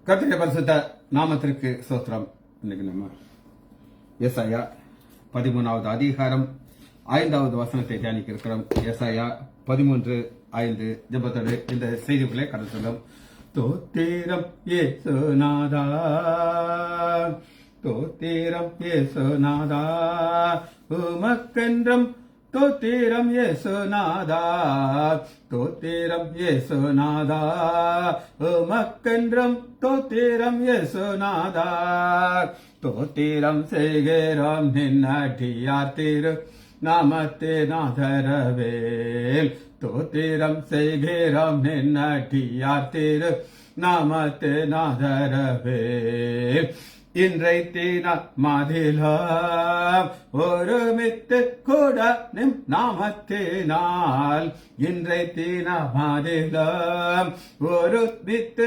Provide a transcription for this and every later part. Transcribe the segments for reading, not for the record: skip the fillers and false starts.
கர்த்தருடைய பரிசுத்த நாமத்திற்கு ஸ்தோத்திரம். இன்னைக்கு நம்ம ஏசாயா 13வது அதிகாரம் 5வது வசனத்தை தியானிக்க இருக்கிறோம். ஏசாயா 13:5 ஜெபத்தோடு இந்த செய்திகளை கடந்து சொல்லும். தோத்திரம் இயேசுநாதா, தோத்திரம் இயேசுநாதா, உமக்கென்றும் தோத்திரம் இயேசுநாதா, தோத்திரம் இயேசுநாதா, உமக்கென்றும் தோத்திரம் இயேசுநாதா, தோத்திரம் செய்கிறோம் நின்னடியார் திரு நாமத்தினாதரவேல், தோத்திரம் செய்கிறோம் நின்னடியார் திரு நாமத்தினாதரவேல். இன்றை தீன மாதிலாம் ஒருமித்து கூட நிம் நாமத்தினால், இன்றை தீன மாதிலாம் ஒருமித்து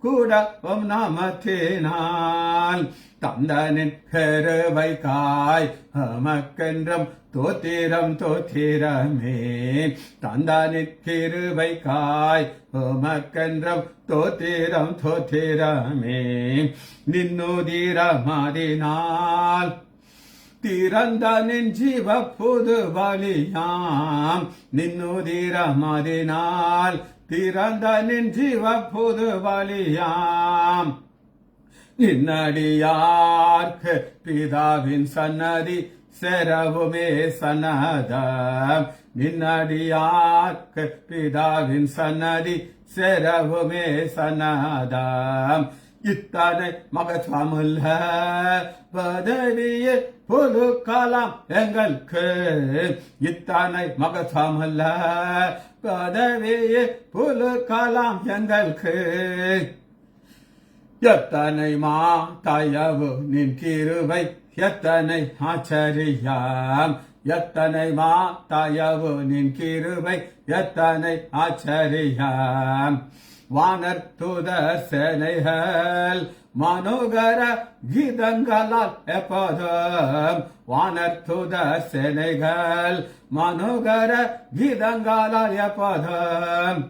கூட உம் நாமத்தினால், தந்தனின் கருவை காய் அமக்கென்றும் தோத்திரம் தோத்திரமே, தந்தனின் கிருவை காய் உமக்கென்றும் தோத்திரம் தோத்திரமே. நின்னுதிரமாதினால் திறந்த நின் ஜீவ புது பலியாம், நின்னுதிரமாதினால் திறந்த நின் ஜீவ புது பலியாம். நின்னடியார்க்கு பிதாவின் சன்னதி செரவுமே சன்னதம், நின்னடியார்க்கு பிதாவின் சன்னதி செரவுமே சன்னதம். இத்தனை மகத்துவமுள்ள பதவியே புது காலம் எங்களுக்கு, இத்தனை மகத்துவமுள்ள பதவியே புது காலம் எங்களுக்கு. எத்தனை தயவு நின் கிருபை எத்தனை ஆச்சரியம், எத்தனை தயவு நின் கிருபை எத்தனை ஆச்சரியம். வானர் தூதர் சேனைகள் மனோகர கீதங்களால் எப்போதும், வானர் தூதர் சேனைகள் மனோகர கீதங்களால் எப்போதும்.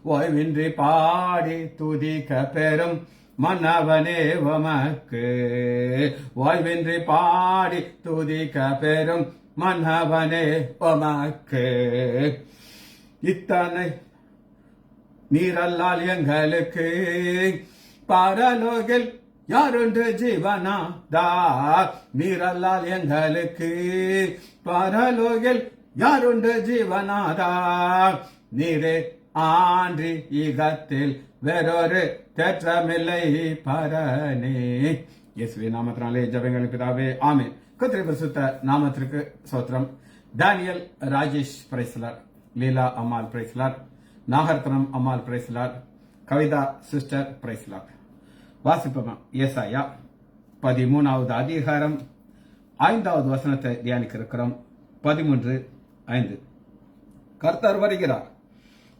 ஓய்வின்றி பாடி துதிக்க பெறும் மன்னவனே உமக்கு, ஓய்வின்றி பாடி துதிக்க பெறும் மன்னவனே உமக்கு. இத்தனை நீரல்லால் எங்களுக்கு பரலோகில் யாருண்டு ஜீவனாதா, நீரல்லால் எங்களுக்கு பரலோகில் யாருண்டு ஜீவனாதா. நீரே ஆன்றி ஈகத்தில் வேறொரு தேற்றமில்லை பரனே. இயேசுவின் நாமத்தினாலே ஜெபங்கள் பிதாவே, ஆமென். கர்த்தருடைய பரிசுத்த நாமத்திற்கு ஸ்தோத்திரம். டேனியல் ராஜேஷ் பிரைஸ்லார், லீலா அம்மாள் பிரைஸ்லார், நாகரத்னம் அம்மாள் பிரைஸ்லார், கவிதா சிஸ்டர் பிரைஸ்லார். வாசிப்போம். ஏசாயா 13வது அதிகாரம் 5வது வசனத்தை தியானிக்க இருக்கிறோம். 13:5. கர்த்தர் வருகிறார்,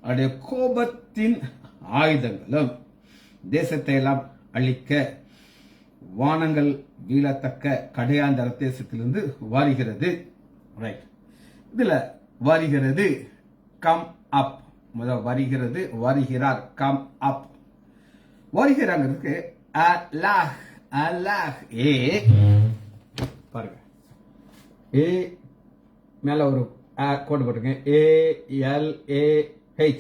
அவருடைய கோபத்தின் ஆயுதங்களும் தேசத்தை எல்லாம் அழிக்க வானங்கள் வீழத்தக்க கடையாந்தர தேசத்திலிருந்து வருகிறது. ரைட், இதுல வருகிறது கம் அப், முதல் வருகிறது வருகிறார், கம் அப். வருகிறாங்கிறதுக்கு அல்லாஹ், அல்லாஹ் ஏ பாருங்க, ஏ மேல ஒரு கோடு போட்டுங்க, ALAH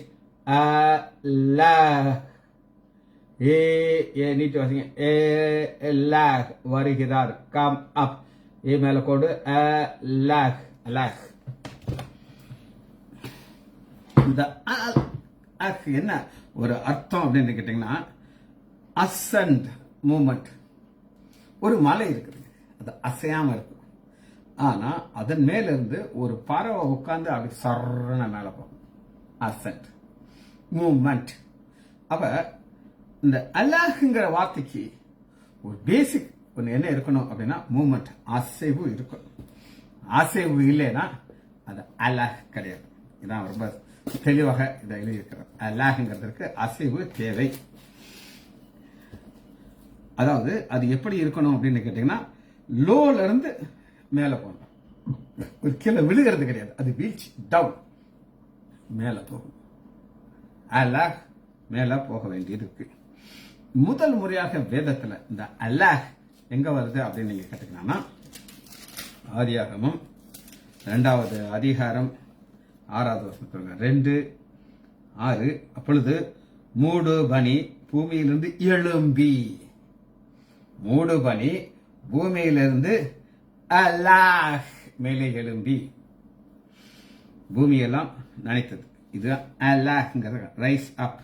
அல்லாஹ், ஏ நீட்டு வாசிங்க, அல்லாஹ் வருகிறார், கம் அப், ஏ மேல கோடு அல்லாஹ், அல்லாஹ். இந்த என்ன ஒரு அர்த்தம் அப்படின்னு கேட்டீங்கன்னா, அசன்ட் மூமெண்ட். ஒரு மலை இருக்குது, அது அசையாம இருக்கு, ஆனா அதன் மேல இருந்து ஒரு பறவை உட்கார்ந்து அப்படி சரண மேல போகும். அசன்ட் மூமெண்ட். அப்ப இந்த அல்லாஹ்ங்கிற வார்த்தைக்கு ஒரு பேசிக் ஒன்று என்ன இருக்கணும் அப்படின்னா, மூமெண்ட், அசைவு இருக்கணும். அசைவு இல்லைன்னா அது அல்லாஹ் கிடையாது. இதான் ரொம்ப தெளிவாக இதை எழுதியிருக்கிறார். அல்லாஹ்ங்கிறதுக்கு அசைவு தேவை. அதாவது அது எப்படி இருக்கணும் அப்படின்னு கேட்டீங்கன்னா, லோல இருந்து மேல போகணும், ஒரு கீழே விழுகிறது கிடையாது, அது வீழ்ச்சி, டவுன், மேல போகும். அல்லாஹ் மேல போக வேண்டியிருக்கு. முதல் முறையாக வேதத்துல இந்த அல்லாஹ் எங்க வருது அப்படின்னு நீங்க கேட்டீங்கன்னா ஆதியாகமம் 2வது அதிகாரம் 6வது வசனத்துல 2:6 அப்பொழுது மூடு பனி பூமியிலிருந்து எழும்பி, மூடு பனி பூமியிலிருந்து அல்லாஹ் மேலே எழும்பி பூமியெல்லாம் நினைத்தது. இது அல்லாஹ்ங்கிற ரைஸ் அப்.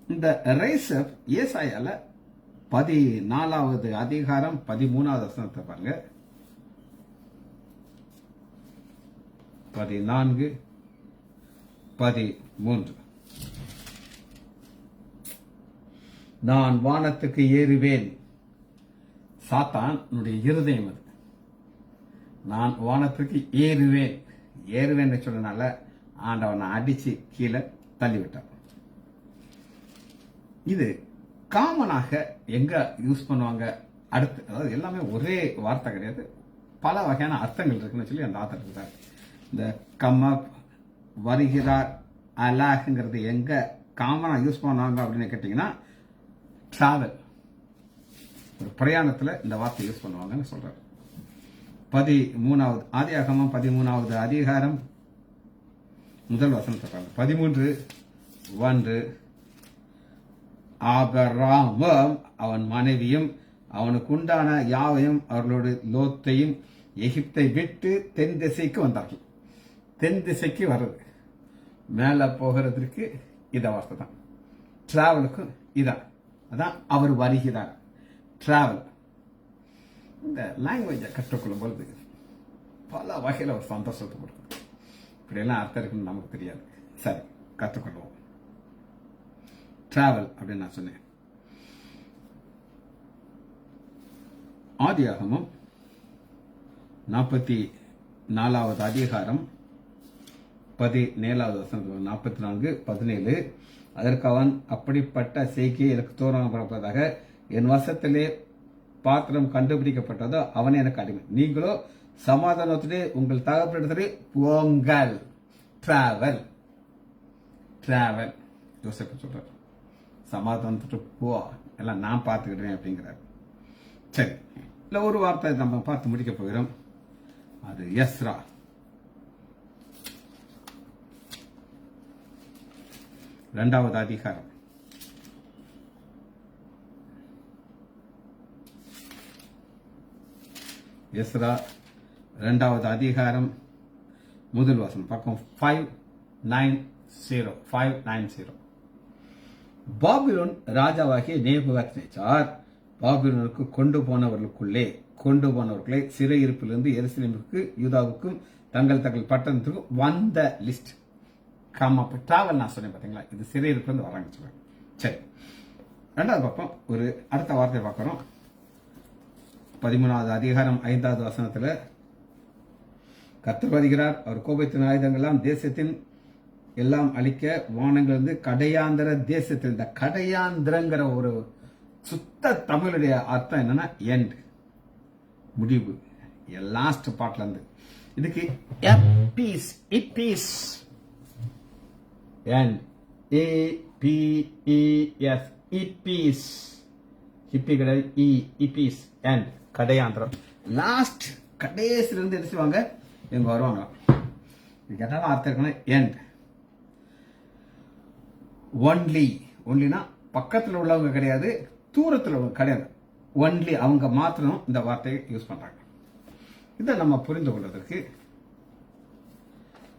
இந்த ரைஸ் அப் ஏசாயால 14வது அதிகாரம் 13வது வசனத்தை பாருங்க. 14, 13 நான் வானத்துக்கு ஏறுவேன். சாத்தான் இருதயம் அது. நான் வானத்துக்கு ஏறுவேன் சொன்னனால ஆண்டவனை அடிச்சு கீழே தள்ளிவிட்டார். இது காமனாக எங்க யூஸ் பண்ணுவாங்க அடுத்து, அதாவது எல்லாமே ஒரே வார்த்தை கிடையாது, பல வகையான அர்த்தங்கள் இருக்குன்னு சொல்லி அந்த ஆத்தர் இருக்கிறார். இந்த கம் அப், வருகிறார், அலாஹ்ங்கிறது எங்க காமனா யூஸ் பண்ணுவாங்க அப்படின்னு கேட்டீங்கன்னா டிராவல், ஒரு பிரயாணத்துல இந்த வார்த்தை யூஸ் பண்ணுவாங்கன்னு சொல்றாரு. 13வது ஆதியாகமம் 13வது அதிகாரம் முதல் வசனத்தை 13:1 ஆபிரகாமும் அவன் மனைவியும் அவனுக்கு உண்டான யாவையும் அவர்களோடு லோத்தையும் எகிப்தை விட்டு தென் திசைக்கு வந்தார்கள். தென் திசைக்கு வர்றது, மேல போகிறதுக்கு இத வார்த்தை தான். டிராவலுக்கும் இதான், அதான் அவர் வருகிறார். டிராவல். இந்த லாங்குவேஜை கற்றுக்கொள்ளும் பொழுது பல வகையில் ஒரு சந்தோஷத்தை கொடுக்குது. இப்படியெல்லாம் அர்த்தம் இருக்குன்னு நமக்கு தெரியாது. சரி, கற்றுக்கொள்வோம். டிராவல் அப்படின்னு நான் சொன்னேன். ஆதியாகமம் 44வது அதிகாரம் 17வது வசனம் 44:17 அதற்கு அவன் அப்படிப்பட்ட செய்கையை எனக்கு தூரம் பரப்பதாக என் வசத்திலே பாத்திரம் கண்டுபிடிக்கப்பட்டதோ அவனே எனக்கு அடிமை. நீங்களோ சமாதானத்திலே உங்கள் தகப்பனிடத்திலே போங்கள். டிராவல் டிராவல் யோசிப்பு சொல்றார். சமாதானத்துட்டு போ, எல்லாம் நான் பார்த்துக்கிட்டேன் அப்படிங்கிறார். சரி, இல்ல ஒரு வார்த்தை நம்ம பார்த்து முடிக்க போகிறோம். அது எஸ்ரா. இரண்டாவது அதிகாரம். எஸ்ரா 2வது அதிகாரம் முதல் வசனம் பக்கம் 590. பாபிலோன் ராஜாவாகிய நேபுகாத்நேச்சார் பாபிலோனுக்கு கொண்டு போனவர்களை சிறையிருப்பிலிருந்து எருசலேமுக்கு யூதாவுக்கும் தங்கள் பட்டணத்துக்கும் வந்த லிஸ்ட். டிராவல் நான் சொன்னேன் பாத்தீங்களா, இது சிறையிருப்பிலிருந்து வராங்க சொல்றேன். சரி, 2வது பக்கம் ஒரு அடுத்த வார்த்தையை பார்க்கிறோம். 13வது அதிகாரம் 5வது வசனத்துல கர்த்தர் வருகிறார், அவர் கோபத்தின் ஆயுதங்கள்லாம் தேசத்தின் எல்லாம் அழிக்க வானங்களிலிருந்து கடையாந்திர தேசத்தில். இந்த கடையாந்திரங்கிற ஒரு சுத்த தமிழுடைய அர்த்தம் என்னன்னா எண்ட், முடிவு, லாஸ்ட் பார்ட்ல இருந்து. இதுக்கு எப்பீஸ், இப்பீஸ், எண்ட், APES, இப்பீஸ், ஹிப்பி கிடையாது, இப்பீஸ், எண்ட், கடையாந்திரம், லாஸ்ட், கடைசில இருந்து எடுத்துவாங்க இவங்க வருவாங்க. கேட்டாலும் அர்த்தம் இருக்குன்னா எண்ட். ஒன்லினா பக்கத்தில் உள்ளவங்க கிடையாது, தூரத்தில் உள்ளவங்க கிடையாது, ஒன்லி அவங்க மாத்திரம் இந்த வார்த்தையை யூஸ் பண்றாங்க. இதை நம்ம புரிந்து கொள்வதற்கு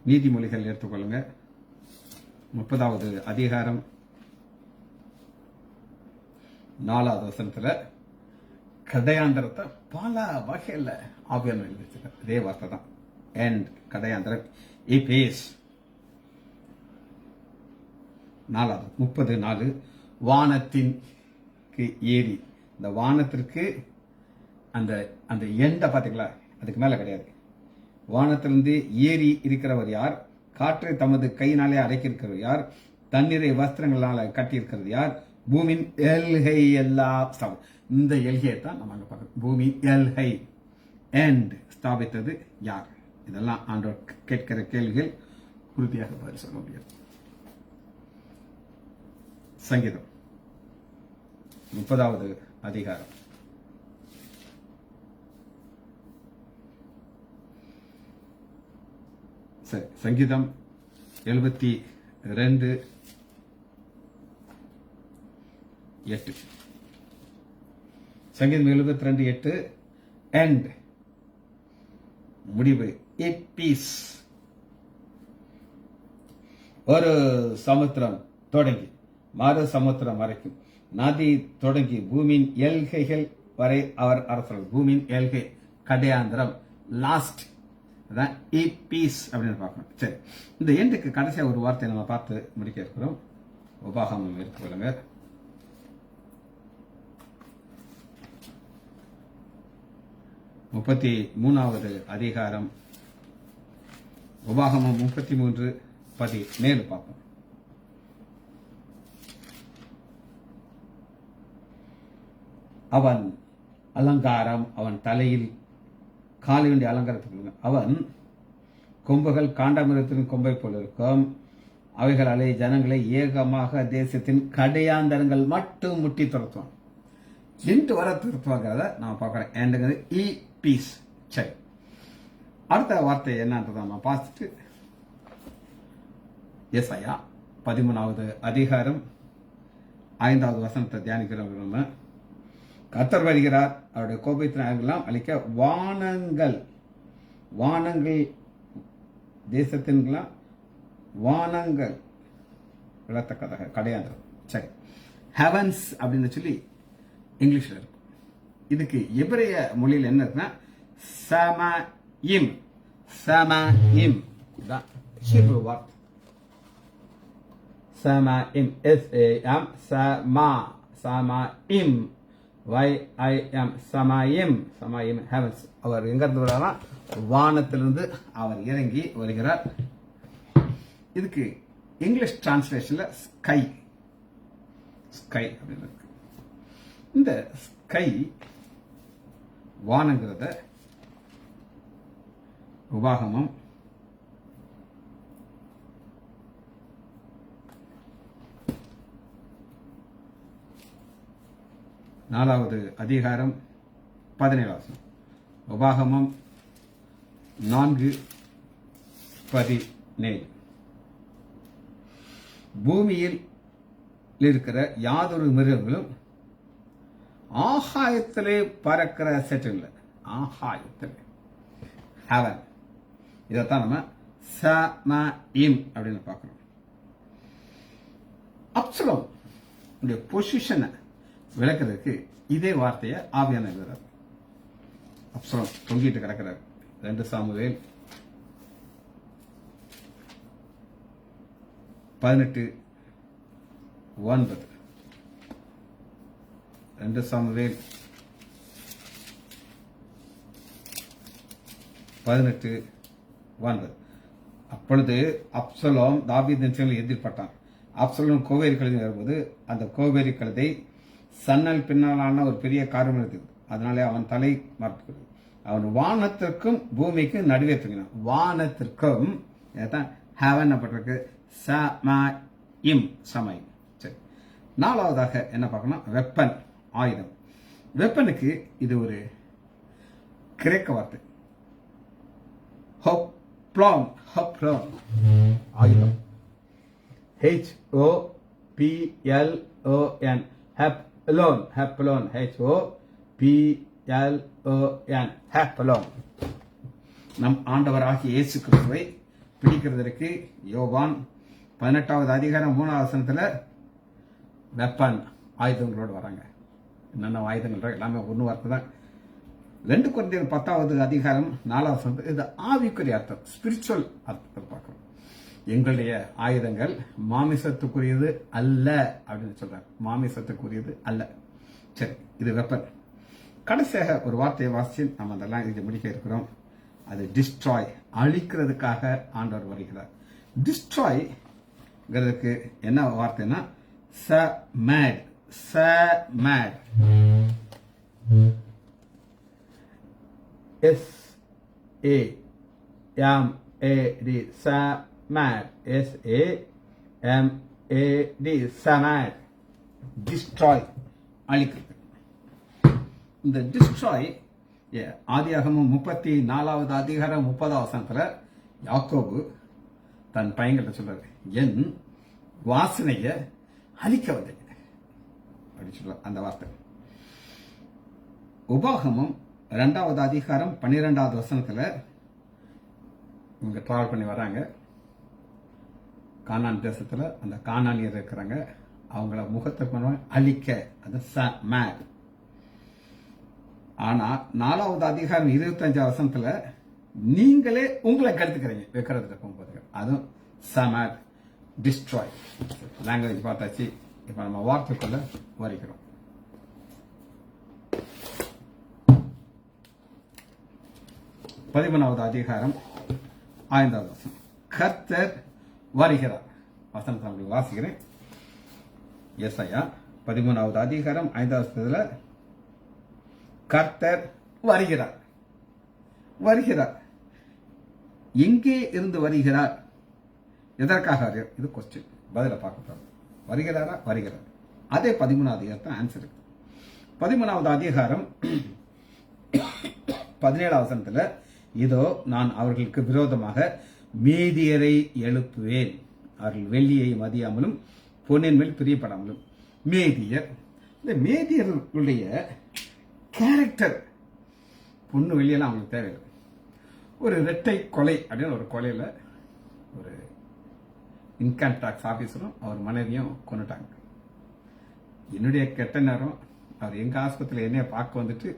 நீதிமொழிகள் எடுத்துக்கொள்ளுங்க. 30வது அதிகாரம் 4வது வசனத்துல கடையாந்திரத்தை பல வகையில் ஆவியானவர் எழுதி வச்சிருக்கார். இதே வார்த்தை தான் எண்ட், கடையாந்திரம், இப்பீஸ். 4வது 30:4 வானத்தின் ஏரி. இந்த வானத்திற்கு அந்த அந்த எண்டை பாத்தீங்களா, அதுக்கு மேல கிடையாது. வானத்திலிருந்து ஏறி இருக்கிறவர் யார்? காற்றை தமது கையினாலே அடைக்கிருக்கிறவர் யார்? தண்ணீரை வஸ்திரங்களால கட்டி இருக்கிறது யார்? பூமியின் எல்கை எல்லாம். இந்த எல்கையை தான் நம்ம அங்க பார்க்கணும். பூமி எல்கை எண்ட் ஸ்தாபித்தது யார்? இதெல்லாம் ஆண்டவர் கேட்கிற கேள்விகள் உறுதியாக பதில் சொல்ல முடியாது. சங்கீதம் 30வது அதிகாரம். சரி, சங்கீதம் 72:8. சங்கீதம் 72:8 end முடிவு. இட் பீஸ். ஒரு சமுத்திரம் தொடங்கி மறு சமுத்திரம் வரைக்கும், நதி தொடங்கி பூமியின் எல்கைகள் வரை அவர் அரசர்கள். பூமியின் எல்கை கடையாந்திரம், லாஸ்ட். அதான் இட் பீஸ் அப்படின்னு பார்க்கணும். சரி, இந்த எண்டுக்கு கடைசியாக ஒரு வார்த்தை நம்ம பார்த்து முடிக்க இருக்கிறோம். உபாகமம் எடுத்துக்கொள்ளுங்க. முப்பத்தி 33வது அதிகாரம். உபாகமம் 33:17 பார்ப்போம். அவன் அலங்காரம், அவன் தலையில் காலை வேண்டிய அலங்காரத்துக்கு அவன் கொம்புகள் காண்டாமிருகத்தின் கொம்பை போல இருக்கும். அவைகளாலே ஜனங்களை ஏகமாக தேசத்தின் கடையாந்தரங்கள் மட்டும் முட்டி துரத்துவான். இன்று வர திருத்துவாங்கிறத நான் பார்க்குறேன். ஏண்டுங்கிறது இ பீஸ். சரி, அடுத்த வார்த்தை என்னன்றதை நம்ம பார்த்துட்டு ஏசாயா 13வது அதிகாரம் 5வது வசனத்தை தியானிக்கிறோம். நம்ம கர்த்தர் வருகிறார், அவருடைய கோபத்தினாலாம் அளிக்க வானங்கள் தேசத்தின்லாம் வானங்கள் விழத்தக்கதாக கடையாந்திரம். சரி, ஹெவன்ஸ் அப்படின்னு சொல்லி இங்கிலீஷ்ல இருக்கும். இதுக்கு எபிரேய மொழியில் என்ன இருக்குன்னா சமயிம். சமயிம் தான் ஹீப்ரு வார்த்தை. சமயிம், SAM, சமயிம், YIM, சமயிம், சமயிம், ஹெவன்ஸ். அவர் எங்க இருந்து வர்றாரா? வானத்திலிருந்து அவர் இறங்கி வருகிறார். இதுக்கு இங்கிலீஷ் டிரான்ஸ்லேஷன்ல ஸ்கை அப்படின்னு இருக்கு. இந்த ஸ்கை வானங்கிறத உபாகமம் 4வது அதிகாரம் 17வது வசனம். உபாகமம் 4:17. பூமியில் இருக்கிற யாதொரு மிருகங்களும் ஆகாயத்திலே பறக்கிற செட்டில் ஆகாயத்தில் ஹெவன். இதைத்தான் நம்ம சமயிம் அப்படின்னு பார்க்கணும். அப்சலோம் பொசிஷனை விளக்குறதுக்கு இதே வார்த்தையை ஆவியான எழுதுறாரு. அப்சலோம் தொங்கிட்டு கிடக்கிறார். 2 சாமுவேல் 18:9. 2 சாமுவேல் 18:9. அப்பொழுது அப்சலோம் தாவீதின் செயலில் எதிர்பட்டான். அப்சலோம் கோவேரி கழுதை வரும்போது அந்த கோவேரி கழுதை சன்னல் பின்னாலான ஒரு பெரிய காரியம் இருக்குது. அதனாலே அவன் தலை மறைக்கிறது. அவன் வானத்திற்கும் பூமிக்கும் நடுவே தூங்கினான். வானத்திற்கும் ஹெவன் பட்டிருக்கு சமயிம், சமயம். சரி, 4வதாக என்ன பார்க்கணும்? வெப்பன், ஆயுதம். வெப்பனுக்கு இது ஒரு கிரேக்க வார்த்தை. ஹொப்ளோன், ஹொப்ளோன் ஆயுதம். HOPLON, ஹெப்லோன், ஹெப்லோன், HOPLON, ஹெப்லோன். நம் ஆண்டவராகிய இயேசு கிறிஸ்துவை பிடிக்கிறதற்கு யோவான் 18வது அதிகாரம் 3வது வசனத்துல வெப்பன் ஆயுதங்களோடு வராங்க. என்னென்ன ஆயுதங்கள் எல்லாமே ஒன்று வார்த்தை தான். 2 கொரிந்தியர் 10வது அதிகாரம் 4வது வசனத்துல இது ஆவிக்குரிய அர்த்தம், ஸ்பிரிச்சுவல் அர்த்தத்தை பார்க்கிறோம். எங்களுடைய ஆயுதங்கள் மாமிசத்துக்குரியது அல்ல அப்படின்னு சொல்றாரு. மாமிசத்துக்குரியது அல்ல. சரி, இது வெப்பன். கடைசியாக ஒரு வார்த்தையை வாசிச்சு நம்ம அதெல்லாம் இதை முடிக்க இருக்கிறோம். அது டிஸ்ட்ராய், அழிக்கிறதுக்காக ஆண்டவர் வருகிறார். டிஸ்ட்ராய்ங்கிறதுக்கு என்ன வார்த்தைன்னா சமேட், சமேட், SAMAD, சமேட், SAMAD, சமேட், டிஸ்ட்ராய், அழிக்கிறது. இந்த டிஸ்ட்ராய் ஆதியாகமம் 34வது அதிகாரம் 30வது வசனத்துல யாக்கோபு தன் பையன்கிட்ட சொல்றாரு, என் வாசனைய அழிக்க வந்தீங்க அப்படி சொல்ற அந்த வார்த்தை. உபாகமம் 2வது அதிகாரம் 12வது வசனத்துல இவங்க டிராவல் பண்ணி வராங்க. கானான் தேசத்துல அந்த கானானியர் இருக்கிறாங்க. அவங்கள முகத்தை அழிக்க, அது மேட். ஆனா 4வது அதிகாரம் 25வது வசனத்துல நீங்களே உங்களை கெடுத்துக்கிறீங்க வைக்கிறதுக்கு போகும்போது, அதுவும் சமேட், டிஸ்ட்ராய். லாங்குவேஜ் பார்த்தாச்சு. இப்ப நம்ம வார்த்தைக்குள்ள வரைக்கிறோம். பதிமூணாவது அதிகாரம் 5வது வசனம், கர்த்தர் வருகிறார். வசனத்தை உங்களுக்கு வாசிக்கிறேன். எஸ்ஐயா 13வது அதிகாரம் 5வது வசனத்துல கர்த்தர் வருகிறார். வருகிறார் எங்கே இருந்து வருகிறார், எதற்காக வருகிறார்? இது கொஸ்டின். பதில பார்க்க வருகிறாரா? வருகிறார். அதே 13வது அதிகாரத்தை ஆன்சர் இருக்கு. 13வது அதிகாரம் 17வது வசனத்துல, இதோ நான் அவர்களுக்கு விரோதமாக மேதியரை எழுப்புவேன், அவர்கள் வெள்ளியை மதியாமலும் பொன்னின் மேல் பிரியப்படாமலும். மேதியர், இந்த மேதியர்களுடைய கேரக்டர், பொண்ணு வெளியெல்லாம் அவங்களுக்கு தேவையில்லை. ஒரு இரட்டை கொலை அப்படின்னு ஒரு கொலையில ஒரு இன்கம் டாக்ஸ் ஆபீசரும் அவர் மனைவியும் கொண்டுட்டாங்க. என்னுடைய கெட்ட நேரம், அவர் எங்க ஆஸ்பத்திரியில் என்னைய பார்க்க வந்துட்டு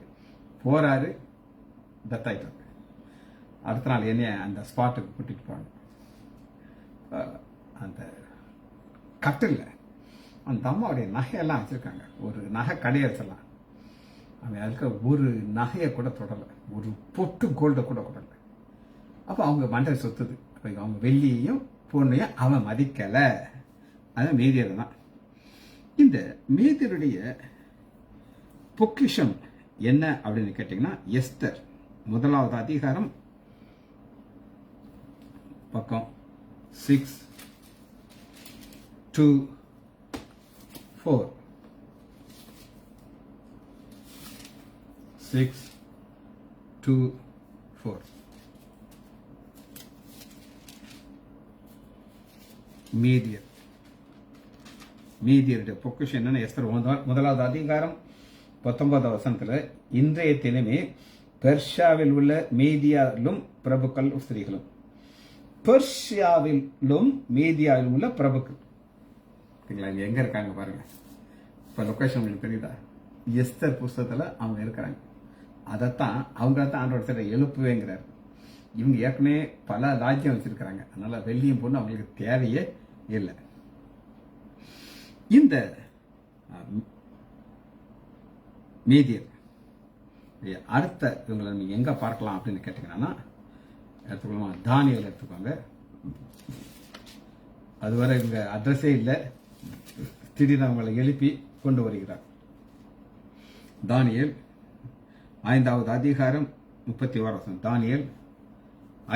போறாரு, டெத் ஆயிட்டாங்க. அடுத்த நாள் என்னைய அந்த ஸ்பாட்டுக்கு கூட்டிட்டு போனாங்க. அந்த கட்டில் அந்த அம்மாவுடைய நகையெல்லாம் வச்சிருக்காங்க. ஒரு நகை கடையை வச்சிடலாம், அவன் அதுக்கு ஒரு நகையை கூட தொடலை, ஒரு பொட்டு கோல்டை கூட தொடலை. அப்போ அவங்க மண்டை சொத்துது. அப்போ அவங்க வெள்ளியையும் பொண்ணையும் அவன் மதிக்கலை. அது மேதியர் தான். இந்த மேதியருடைய பொக்கிஷம் என்ன அப்படின்னு கேட்டீங்கன்னா, எஸ்தர் 1வது அதிகாரம் பக்கம் 6 to 4 6 to 4 மீதியருடைய பொக்கிஷம் என்னன்னு எஸ்தர் 1வது அதிகாரம் 19வது வசனத்துல, இன்றைய தினமே பெர்ஷியாவில் உள்ள மீதியாவிலும் பிரபுக்கள் ஸ்திரீகளும். பெர்ஷியாவிலும் மீதியாவிலும் உள்ள பிரபுக்கள் எங்க இருக்காங்க பாருங்க. இப்ப லொகேஷன் உங்களுக்கு தெரியுதா? எஸ்தர் புஸ்தகத்துல அவங்க இருக்கிறாங்க. அதைத்தான் அவங்க தான் ஆண்டோட சில எழுப்புவேங்கிறார். இவங்க ஏற்கனவே பல ராஜ்யம் வச்சிருக்கிறாங்க. அதனால வெள்ளியும் பொண்ணு அவங்களுக்கு தேவையே இல்லை. இந்த மீதியர் அடுத்த இவங்களை நீங்க எங்க பார்க்கலாம் அப்படின்னு கேட்டீங்கன்னா, எடுத்துக்கொள்ளலாம், தானியல் எடுத்துக்கோங்க. அதுவரை இவங்க அட்ரஸே இல்லை, திடீர்னு அவங்களை எழுப்பி கொண்டு வருகிறார். தானியல் 5வது அதிகாரம் 31 வசனம். தானியல்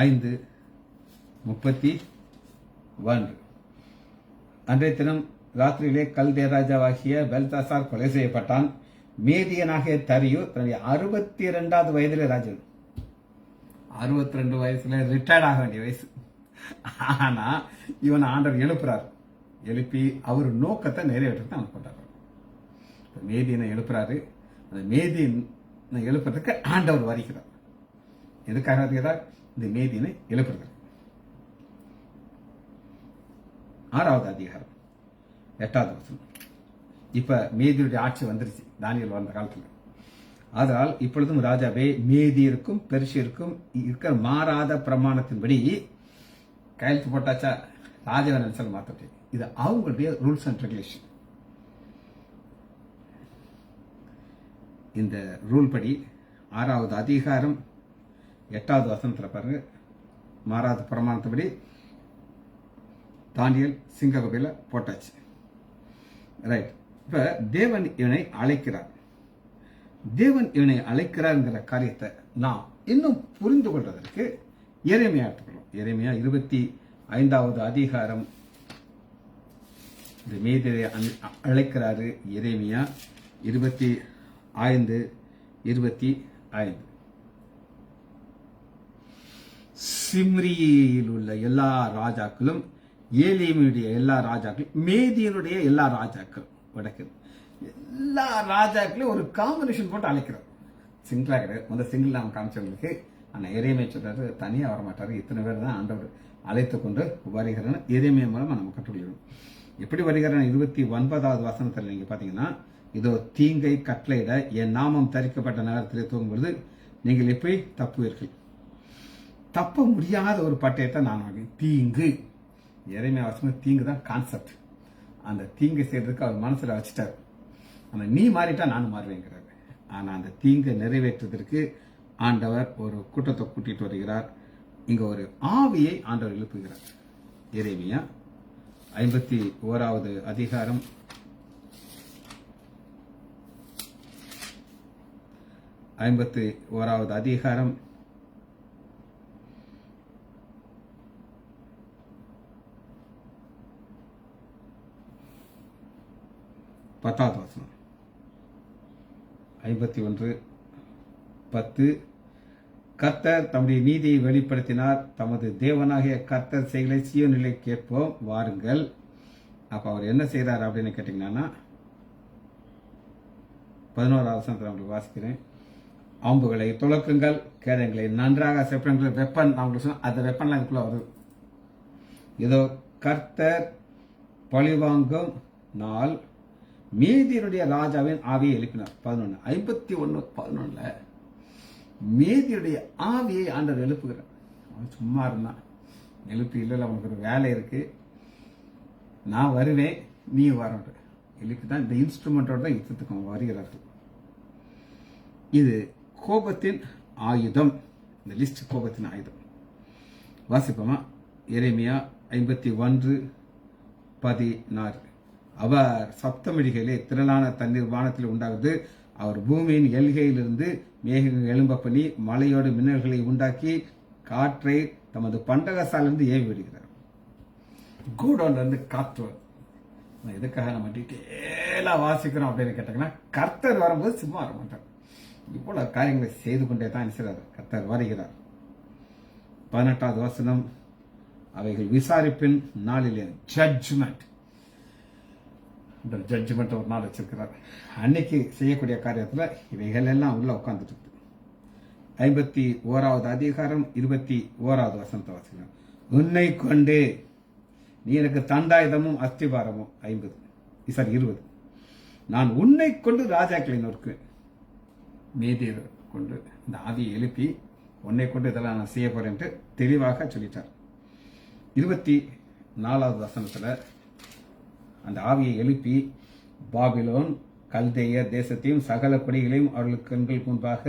5:31. அன்றைய தினம் ராத்திரியிலே கல்தே ராஜாவாகிய பெல்தாசார் கொலை செய்யப்பட்டான். மேதியனாகிய தரியு தன்னுடைய 62வது வயதிலே ராஜன். 62 வயசுல ரிட்டையர்ட் ஆக வேண்டிய வயசு. ஆனா இவன் ஆண்டவர் எழுப்புறாரு. எழுப்பி அவர் நோக்கத்தை நிறைவேற்றது அவன் கொண்டாடுறாரு. மேதியனை எழுப்புறாரு. அந்த மேதியனை எழுப்புறதுக்கு ஆண்டவர் வருகிறார். எதுக்காக வருகிறார்? இந்த மேதியனை எழுப்புறது. 6வது அதிகாரம் 8வது வசனம். இப்ப மேதியுடைய ஆட்சி வந்துருச்சு தானியேல் வந்த காலத்துல. அதனால் இப்பொழுதும் ராஜாவே, மேதியருக்கும் பெர்ஷியருக்கும் இருக்கிற மாறாத பிரமாணத்தின்படி கையெழுத்து போட்டாச்சா, ராஜாவை சொல்ல மாத்தே. இது அவங்களுடைய ரூல்ஸ் அண்ட் ரெகுலேஷன். இந்த ரூல் படி 6வது அதிகாரம் 8வது வசனத்துல பாருங்க, மாறாத பிரமாணத்தின்படி தானியேல் சிங்ககுகையில போட்டாச்சு. ரைட். இப்ப தேவன் இவனை அழைக்கிறார். தேவன் இவனை அழைக்கிறார்ங்கிற காரியத்தை நாம் இன்னும் புரிந்து கொள்வதற்கு எரேமியா எடுத்துக்கணும். எரேமியா 25வது அதிகாரம் இந்த மேதியரை அழைக்கிறாரு எரேமியா. 25:25. சிம்ரியில் உள்ள எல்லா ராஜாக்களும், ஏலியமுடைய எல்லா ராஜாக்களும், மேதியனுடைய எல்லா ராஜாக்கள், வடக்கு எல்லா ராஜாக்களையும் ஒரு காம்பினேஷன் போட்டு அழைக்கிறார். சிங்கிளா கிடையாது. முதல் சிங்கிள் நாம காமிச்சவங்களுக்கு ஆனால் எரேமியா சொல்றாரு, தனியாக வரமாட்டாரு. இத்தனை பேர் தான் ஆண்டவர் அழைத்து கொண்டு வருகிறார். எரேமியா மூலமா நம்ம கற்றுக்கொள்ளணும். எப்படி வருகிறார்? 29வது வசனத்தில் நீங்க பாத்தீங்கன்னா, இதோ தீங்கை கட்டளையிட என் நாமம் தரிக்கப்பட்ட நகரத்திலே தூங்கும்பொழுது நீங்கள் எப்படி தப்புவீர்கள்? தப்ப முடியாத ஒரு பட்டயத்தை நான் தீங்கு. எரேமியா வசனம் தீங்கு தான் கான்செப்ட். அந்த தீங்கு செய்யறதுக்கு அவர் மனசுல வச்சுட்டாரு. ஆனா நீ மாறிட்டா நானும் மாறுவேங்கிறாரு. ஆனா அந்த தீங்கை நிறைவேற்றுவதற்கு ஆண்டவர் ஒரு கூட்டத்தை கூட்டிட்டு வருகிறார். இங்க ஒரு ஆவியை ஆண்டவர் எழுப்புகிறார். எரேமியா 51வது அதிகாரம் 51வது அதிகாரம் 10வது வசனம். 51:10. கர்த்தர் தம்முடைய நீதியை வெளிப்படுத்தினார். தமது தேவனாகிய கர்த்தர் செயலை சீயோனிலே கேட்போம் வாருங்கள். அப்ப அவர் என்ன செய்யறாரு அப்படின்னு கேட்டீங்கன்னா, 11வது வசனத்தை நான் வாசிக்கிறேன். அம்புகளை துளக்குங்கள், கேடங்களை நன்றாக செப்பங்கள். வெப்பன் அவங்களுக்கு சொன்ன அந்த வெப்பன்லாம் இதுக்குள்ள வருது. இதோ கர்த்தர் பழிவாங்கும் நாள், மேதியனுடைய ராஜாவின் ஆவியை எழுப்பினார். 51:11 மேதியுடைய ஆவியை ஆண்டவர் எழுப்புகிறார். அவன் சும்மா இருந்தான். எழுப்பி இல்லை, அவனுக்கு ஒரு வேலை இருக்கு, நான் வருவேன், நீ வரணும். எழுப்பி தான் இந்த இன்ஸ்ட்ருமெண்டோட தான் யுத்தத்துக்கு அவன் வருகிறார்கள். இது கோபத்தின் ஆயுதம். இந்த லிஸ்ட் கோபத்தின் ஆயுதம். வாசிப்போமா? எரேமியா 51:16. அவர் சப்தமிழிகளே திரளான தண்ணீர் வானத்தில் உண்டாகுது. அவர் பூமியின் எல்கையிலிருந்து மேகங்கள் எழும்ப பண்ணி மலையோடு மின்னல்களை உண்டாக்கி காற்றை தமது பண்டகசாலிருந்து ஏவி விடுகிறார். கூடோன்ல இருந்து காற்று. எதுக்காக நம்ம டீட்டெயிலா வாசிக்கிறோம் அப்படின்னு கேட்டாங்கன்னா, கர்த்தர் வரும்போது சும்மா வர மாட்டார். இவ்வளவு காரியங்களை செய்து கொண்டே தான் இருக்கிறார். கர்த்தர் வருகிறார். 18வது வசனம். அவைகள் விசாரிப்பின் நாளிலே ஜட்ஜ்மெண்ட். இந்த ஜட்ஜ்மெண்ட் ஒரு நாள் வச்சிருக்கிறார். அன்னைக்கு செய்யக்கூடிய காரியத்துல இவைகள் எல்லாம் உள்ள உட்கார்ந்துட்டு இருக்கு. 51வது அதிகாரம் 21வது வசனத்தை வாசிக்கலாம். உன்னை கொண்டு நீ எனக்கு தண்டாயுதமும் அஸ்திபாரமும் 20. நான் உன்னை கொண்டு ராஜாக்களை நொறுக்குவேன். மேதியர் கொண்டு இந்த ஆவியை எழுப்பி உன்னை கொண்டு இதெல்லாம் நான் செய்ய போறேன்ட்டு தெளிவாக சொல்லிட்டார். 24வது வசனத்துல அந்த ஆவியை எழுப்பி பாபிலோன் கல்தேயர் தேசத்தையும் சகல கொடிகளையும் அவர்களுக்கு கண்களுக்கு முன்பாக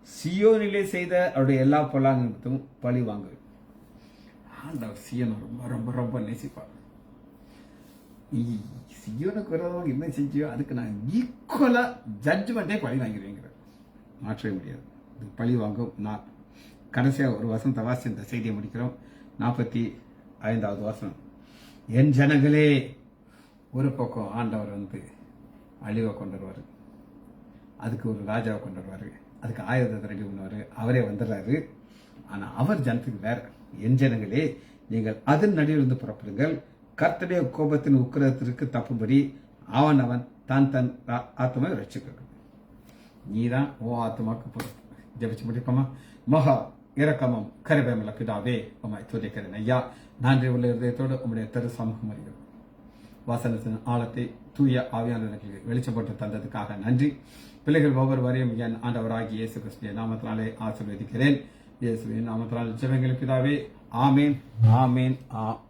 சியோனிலே செய்த அவருடைய எல்லா பொல்லாங்கத்தையும் பழி வாங்க. ஆண்டவர் சியோனை ரொம்ப ரொம்ப ரொம்ப நேசிப்பார். சியோனுக்கு விரோதமாக என்ன செஞ்சியோ அதுக்கு நான் ஈக்குவலா ஜட்ஜ்மெண்டே பழி வாங்கிடுவேங்கிற, மாற்றவே முடியாது. இது பழி வாங்கும் நான். கடைசியா ஒரு வசனத்தை வாசி இந்த செய்தியை முடிக்கிறோம். 45வது வசனம். என் ஜனங்களே, ஒரு பக்கம் ஆண்டவர் அழிவை கொண்டு வருவாரு, அதுக்கு ஒரு ராஜாவை கொண்டு வருவாரு, அதுக்கு ஆயுதத்தை ரெடி பண்ணுவாரு, அவரே வந்துடுறாரு. ஆனா அவர் ஜனத்துக்கு வேற. என் ஜனங்களே, நீங்கள் அதன் நடுவிலிருந்து புறப்படுங்கள், கர்த்தருடைய கோபத்தின் உக்கிரத்திற்கு தப்பும்படி அவன் தான் தன் ஆத்மாவை ரட்சிக்கிறது. நீதான் ஓ ஆத்மாவுக்கு பொறுப்பு. ஜபிச்சு முடிப்போமா? மகா இரக்கமும் கருபயமுள்ள பிதாவே, உம்மை துதிக்கிறேன் ஐயா. நன்றி உள்ள இதயத்தோடு உம்முடைய திரு சமூகம் வருகிறது. வாசனத்தின் ஆழத்தை தூய ஆவியானவர்களுக்கு வெளிச்சப்பட்டு தந்ததுக்காக நன்றி. பிள்ளைகள் ஒவ்வொருவரையும் என் ஆண்டவராகிய இயேசு கிறிஸ்துவின் நாமத்தினாலே ஆசீர்வதிக்கிறேன். இயேசுவின் நாமத்தினால் ஜெபங்கள் பிதாவே. ஆமேன், ஆமேன், ஆமேன்.